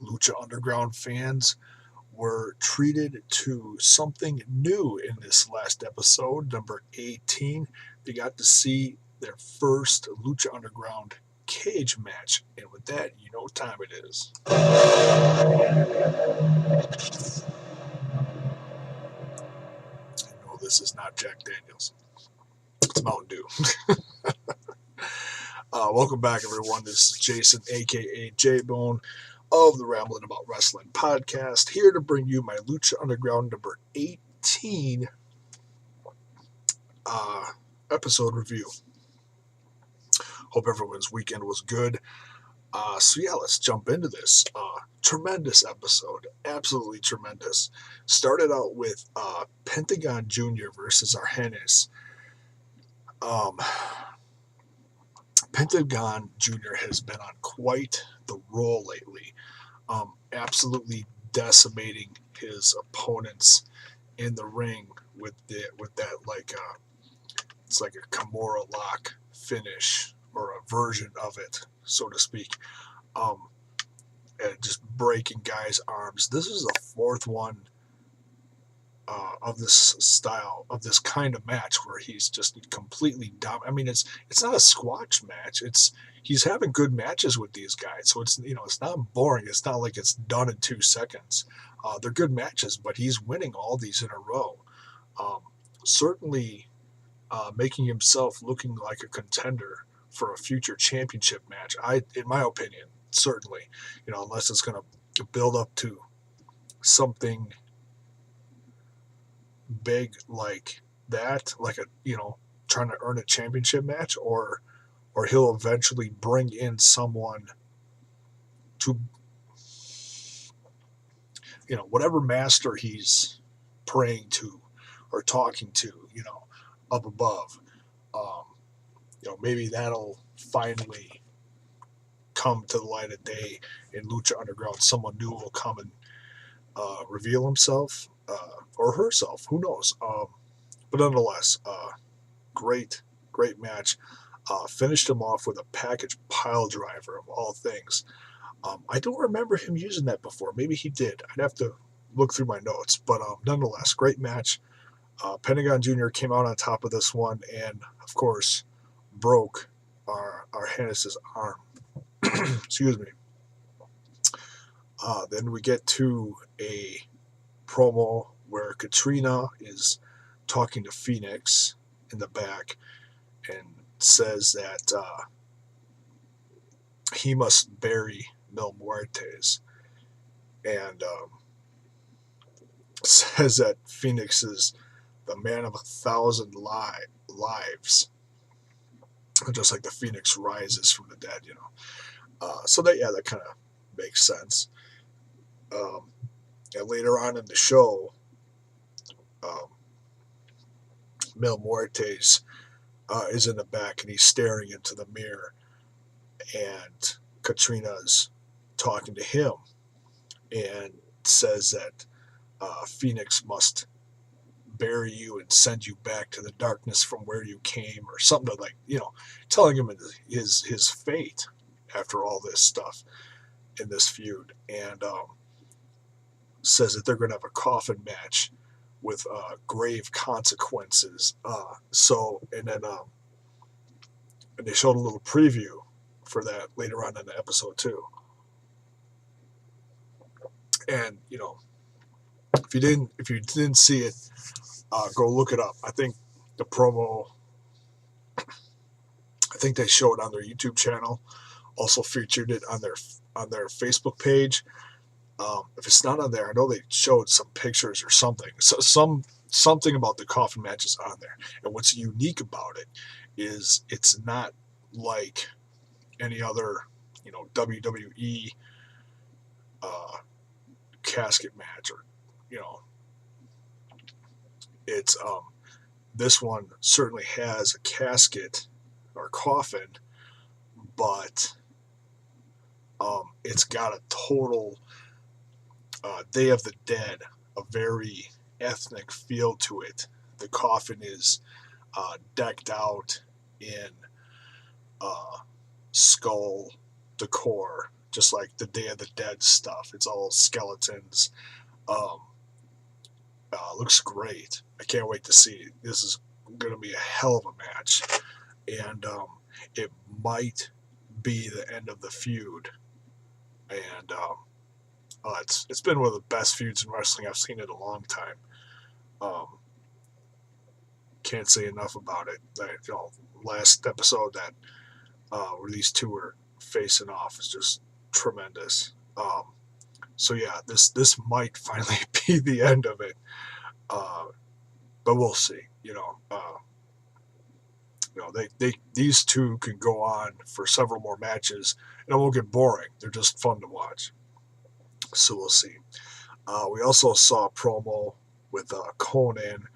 Lucha Underground fans were treated to something new in this last episode, number 18. They got to see their first Lucha Underground cage match. And with that, you know what time it is. No, this is not Jack Daniels. It's Mountain Dew. Welcome back, everyone. This is Jason, a.k.a. J-Bone, of the Rambling About Wrestling podcast, here to bring you my Lucha Underground number 18 episode review. Hope everyone's weekend was good. So yeah, let's jump into this. Tremendous episode. Absolutely tremendous. Started out with Pentagon Jr. versus Our Hines. Pentagon Jr. has been on quite the roll lately. Absolutely decimating his opponents in the ring with that it's like a Kimura lock finish, or a version of it, so to speak. And just breaking guys' arms. This is the fourth one of this style, of this kind of match, where he's just completely down. I mean, it's not a squash match. He's having good matches with these guys, so it's not boring. It's not like it's done in 2 seconds. They're good matches, but he's winning all these in a row. Certainly making himself looking like a contender for a future championship match. In my opinion, certainly, unless it's going to build up to something big like that, like trying to earn a championship match, or he'll eventually bring in someone to, whatever master he's praying to or talking to, up above. Maybe that'll finally come to the light of day in Lucha Underground. Someone new will come and reveal himself or herself. Who knows? But nonetheless, great match. Finished him off with a package pile driver, of all things. I don't remember him using that before. Maybe he did. I'd have to look through my notes. But nonetheless, great match. Pentagon Jr. came out on top of this one, and of course broke our Hannes' arm. Excuse me. Then we get to a promo where Quirinal is talking to Phoenix in the back and says that he must bury Mil Muertes, and says that Phoenix is the man of 1,000 lives, just like the Phoenix rises from the dead, So that kind of makes sense. And later on in the show, Mil Muertes is in the back, and he's staring into the mirror, and Katrina's talking to him and says that Phoenix must bury you and send you back to the darkness from where you came, or something like, telling him his fate after all this stuff in this feud, and says that they're going to have a coffin match with grave consequences. And they showed a little preview for that later on in the episode too. And if you didn't see it, go look it up. I think the promo, I think they show it on their YouTube channel. Also featured it on their Facebook page. If it's not on there, I know they showed some pictures or something. So something about the coffin match is on there. And what's unique about it is it's not like any other, WWE casket match, or it's this one certainly has a casket or coffin, but it's got a total Day of the Dead, a very ethnic feel to it. The coffin is decked out in skull decor, just like the Day of the Dead stuff. It's all skeletons. Um, Looks great. I can't wait to see it. This is going to be a hell of a match, and it might be the end of the feud. And it's been one of the best feuds in wrestling I've seen in a long time. Um, can't say enough about it. Last episode that where these two were facing off is just tremendous. So yeah, this might finally be the end of it, but we'll see. They these two can go on for several more matches, and it won't get boring. They're just fun to watch. So we'll see. We also saw a promo with Conan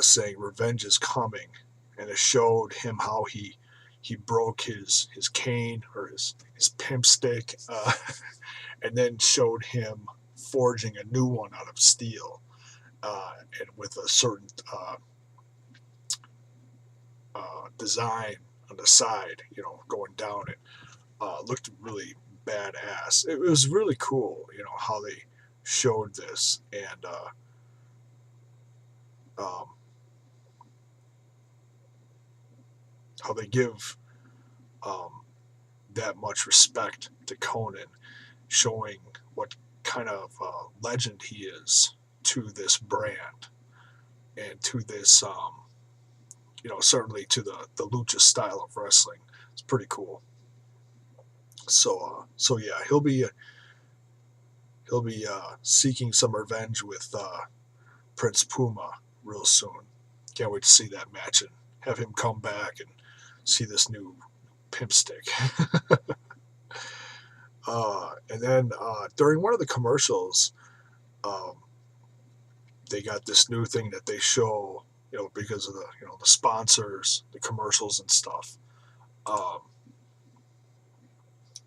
saying revenge is coming, and it showed him how he broke his cane or his pimp stick, and then showed him forging a new one out of steel, and with a certain design on the side, going down it. Looked really badass. It was really cool, how they showed this, and how they give that much respect to Conan, showing what kind of legend he is to this brand and to this, certainly to the Lucha style of wrestling. It's pretty cool. So yeah, he'll be seeking some revenge with Prince Puma real soon. Can't wait to see that match and have him come back and see this new pimp stick. And then during one of the commercials, they got this new thing that they show, because of the sponsors, the commercials and stuff.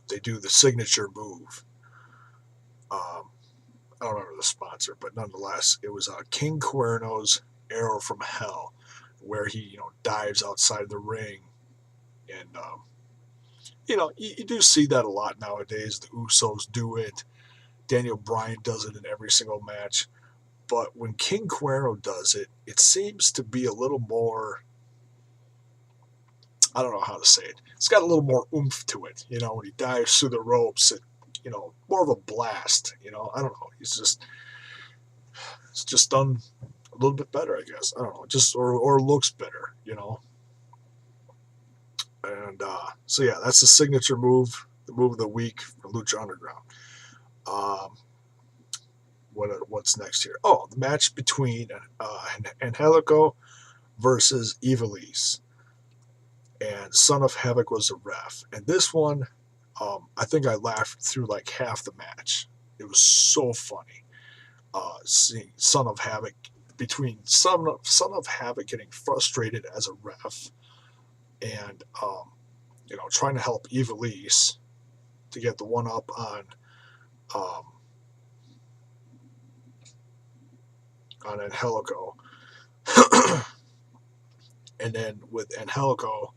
They do the signature move. I don't remember the sponsor, but nonetheless, it was King Quirinal's Arrow from Hell, where he dives outside the ring, and you do see that a lot nowadays. The Usos do it. Daniel Bryan does it in every single match. But when King Quirinal does it, it seems to be a little more, I don't know how to say it. It's got a little more oomph to it. When he dives through the ropes, more of a blast. I don't know. It's just done a little bit better, I guess. I don't know. Or looks better, And so yeah, that's the signature move, the move of the week for Lucha Underground. What's next here? Oh, the match between Angelico versus Ivelisse, and Son of Havoc was a ref. And this one, I think I laughed through like half the match. It was so funny. Seeing Son of Havoc Son of Havoc getting frustrated as a ref, and trying to help Ivelisse to get the one up on Angelico. And then with Angelico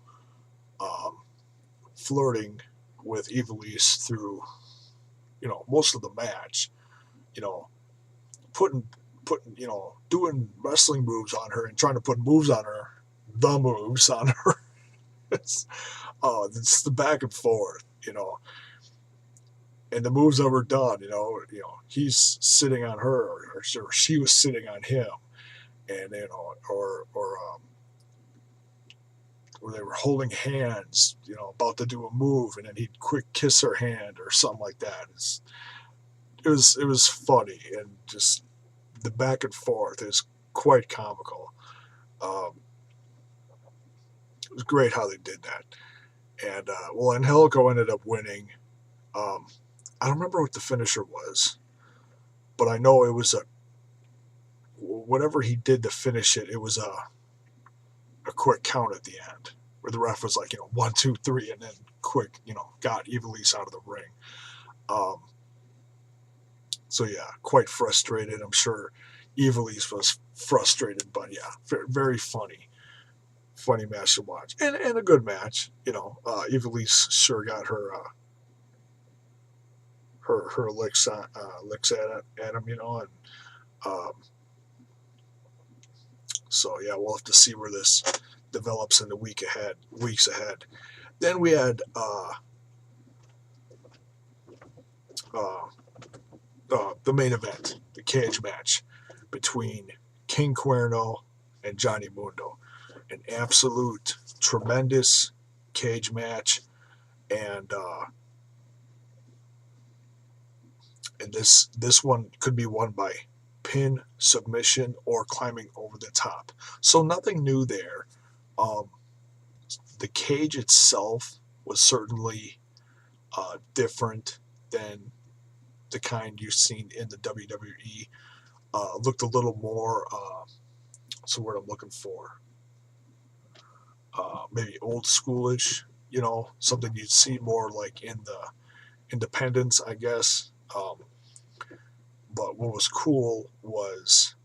flirting with Ivelisse through, most of the match, putting, doing wrestling moves on her and trying to put moves on her, the moves on her. it's the back and forth, and the moves that were done, he's sitting on her, or she was sitting on him, and or they were holding hands, about to do a move, and then he'd quick kiss her hand or something like that. It was funny, and just the back and forth is quite comical. It was great how they did that, and Angelico ended up winning. I don't remember what the finisher was, but I know it was whatever he did to finish it. It was a quick count at the end, where the ref was like, 1, 2, 3, and then quick, got Ivelisse out of the ring. So yeah, quite frustrated. I'm sure Ivelisse was frustrated, but yeah, very funny match to watch, and a good match. Ivelisse sure got her her licks at him, and um, so yeah, we'll have to see where this develops in the weeks ahead. Then we had uh, the main event, the cage match between King Cuerno and Johnny Mundo. An absolute tremendous cage match, and this one could be won by pin, submission, or climbing over the top. So nothing new there. Um, the cage itself was certainly different than the kind you've seen in the WWE. Looked a little more, what's the word I'm looking for? Maybe old schoolish, something you'd see more like in the independents, I guess. But what was cool was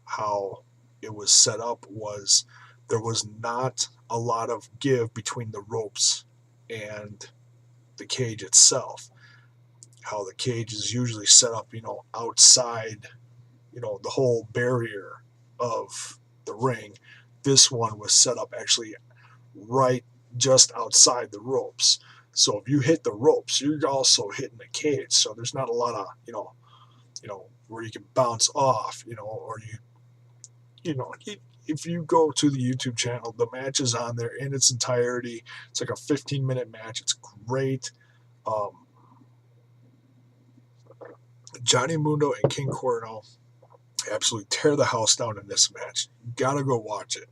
how it was set up was there was not a lot of give between the ropes and the cage itself. How the cage is usually set up, outside, the whole barrier of the ring. This one was set up actually right just outside the ropes. So if you hit the ropes, you're also hitting the cage. So there's not a lot of, where you can bounce off, or if you go to the YouTube channel, the match is on there in its entirety. It's like a 15-minute match. It's great. Um, Johnny Mundo and King Cuerno absolutely tear the house down in this match. You gotta go watch it.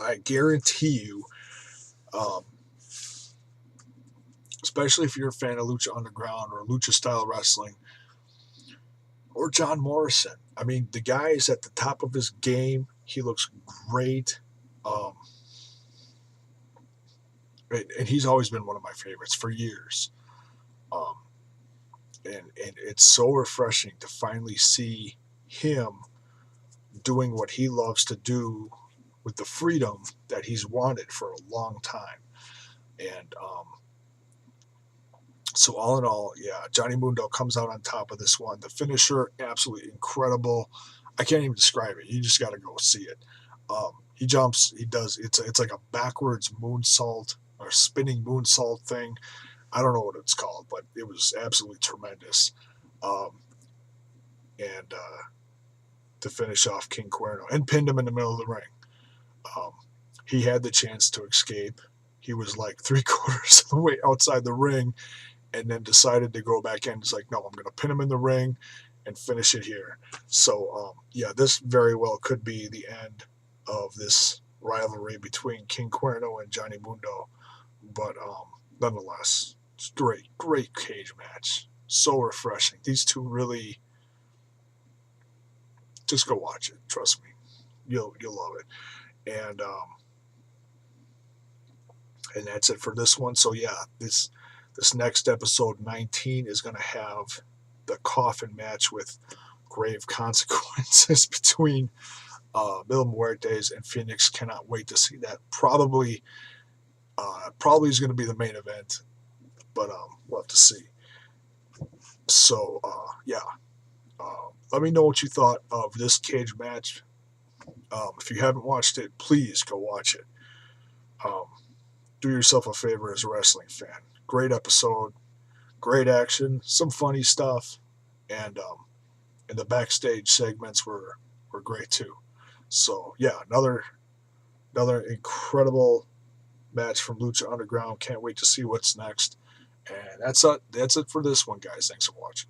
I guarantee you, um, especially if you're a fan of Lucha Underground or Lucha style wrestling, or John Morrison. I mean, the guy is at the top of his game. He looks great. Um, and he's always been one of my favorites for years. Um, and it's so refreshing to finally see him doing what he loves to do with the freedom that he's wanted for a long time. And so all in all, yeah, Johnny Mundo comes out on top of this one. The finisher, absolutely incredible. I can't even describe it. You just got to go see it. He jumps. He does. It's like a backwards moonsault or spinning moonsault thing. I don't know what it's called, but it was absolutely tremendous. Um, and to finish off King Cuerno and pinned him in the middle of the ring. Um, he had the chance to escape. He was like 3/4 of the way outside the ring, and then decided to go back in. It's like, no, I'm going to pin him in the ring and finish it here. So, yeah, this very well could be the end of this rivalry between King Cuerno and Johnny Mundo. But nonetheless, it's great cage match. So refreshing. These two really, just go watch it. Trust me, you'll love it. And that's it for this one. So yeah, this next episode 19 is going to have the coffin match with grave consequences between Mil Muertes and Phoenix. Cannot wait to see that. Probably is going to be the main event, but we'll have to see. So yeah, let me know what you thought of this cage match. If you haven't watched it, please go watch it. Do yourself a favor as a wrestling fan. Great episode, great action, some funny stuff, and the backstage segments were great too. So yeah, another incredible match from Lucha Underground. Can't wait to see what's next. And that's it for this one, guys. Thanks for watching.